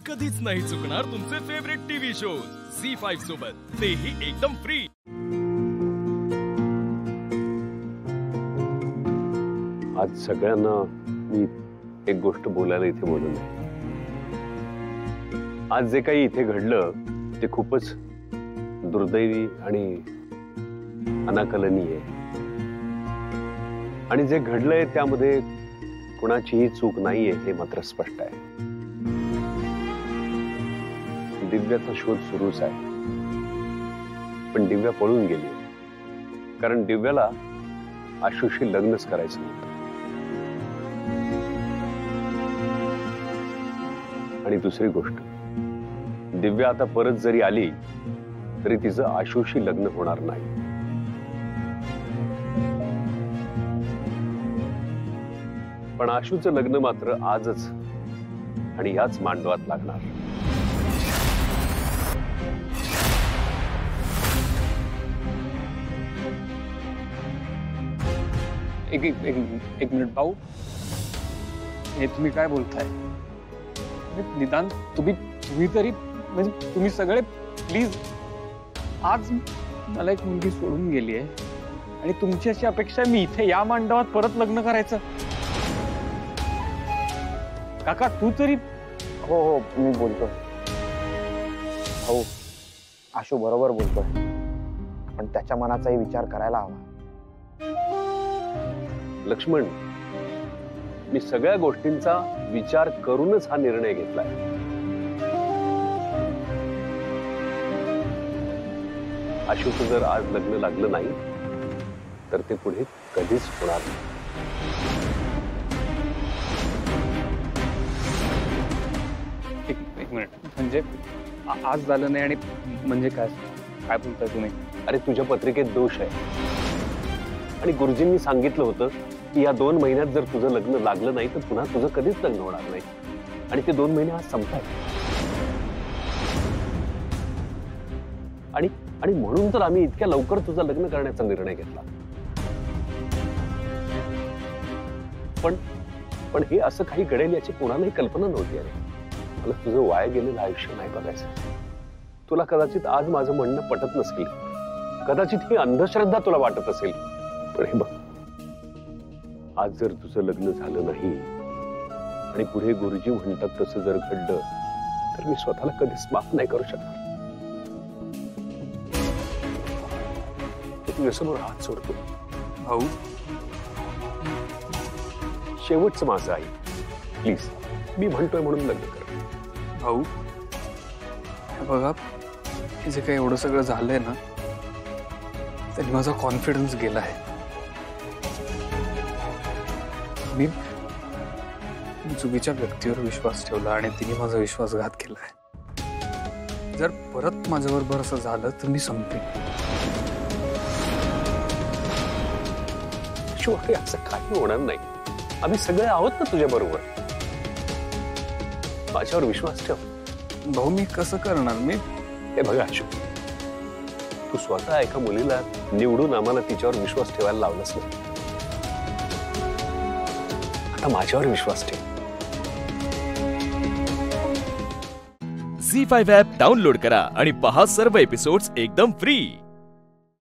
कधीच नाही चुकणार तुमचे फेवरेट टीव्ही शोज झी5 सोबत, तेही एकदम फ्री। आज सगळ्यांना मी एक गोष्ट बोलायला इथे बोलवलं। आज जे काही इथे घडलं ते खूपच दुर्दैवी आणि अनाकलनीय आहे। आणि जे घडलंय त्यामध्ये कोणाचीही चूक नाहीये हे मात्र स्पष्ट आहे। दिव्याचा शोध सुरूच आहे, पण दिव्या पळून गेली, कारण दिव्याला आशुशी लग्नच करायचं नव्हतं। आणि दुसरी गोष्ट, दिव्या आता परत जरी आली तरी तिचं आशुशी लग्न होणार नाही। पण आशूचं लग्न मात्र आजच आणि याच मांडवात लागणार। एक मिनिट भाऊ, हे तुम्ही काय बोलताय? निदान तुम्ही तरी, म्हणजे तुम्ही सगळे प्लीज, आज मला एक मुलगी सोडून गेली आहे आणि तुमची अशी अपेक्षा मी इथे या मांडवात परत लग्न करायचं? काका तू तरी। हो हो मी बोलतो भाऊ, आशू बरोबर बोलतोय, पण त्याच्या मनाचाही विचार करायला हवा। लक्ष्मण, मी सगळ्या गोष्टींचा विचार करूनच हा निर्णय घेतलाय। आशूचं जर आज लग्न लागलं नाही तर ते पुढे कधीच होणार नाही। एक मिनिट, म्हणजे आज झालं नाही आणि म्हणजे काय काय बोलताय तुम्ही? अरे तुझ्या पत्रिकेत दोष आहे आणि गुरुजींनी सांगितलं होतं की या 2 महिन्यात जर तुझं लग्न लागलं नाही तर पुन्हा तुझं कधीच लग्न होणार नाही, आणि ते 2 महिने आज संपतात। आणि म्हणून तर आम्ही इतक्या लवकर तुझं लग्न करण्याचा निर्णय घेतला। पण हे असं काही घडेल याची कोणालाही कल्पना नव्हती। अरे मला तुझं वाया गेलेलं आयुष्य नाही बघायचं। तुला कदाचित आज माझं म्हणणं पटत नसेल, कदाचित ही अंधश्रद्धा तुला वाटत असेल, पण हे बघ, आज जर तुझं लग्न झालं नाही आणि पुढे गुरुजी म्हणतात तसं जर घडलं तर मी स्वतःला कधीच माफ नाही करू शकणार। तुझ्यासमोर हात सोडतो भाऊ, शेवटचं माझं आई, प्लीज, मी म्हणतोय म्हणून लग्न कर। भाऊ बघा, जे काही एवढं सगळं झालंय ना, त्यांनी माझा कॉन्फिडन्स गेलाय। मी चुकीच्या व्यक्तीवर विश्वास ठेवला आणि तिने माझा विश्वासघात केलाय। जर परत माझ्याबरोबर असं झालं तर मी संपेन। शिवाय असं काही होणार नाही, आम्ही सगळे आहोत ना तुझ्या बरोबर, माझ्यावर विश्वास ठेव। भाऊ मी कसं करणार? मी हे बघा आशू, तू स्वतः एका मुलीला निवडून आम्हाला तिच्यावर विश्वास ठेवायला लावलंस ना, आता माझ्यावर विश्वास ठेव। झी5 ॲप डाउनलोड करा आणि पहा सर्व एपिसोड्स एकदम फ्री।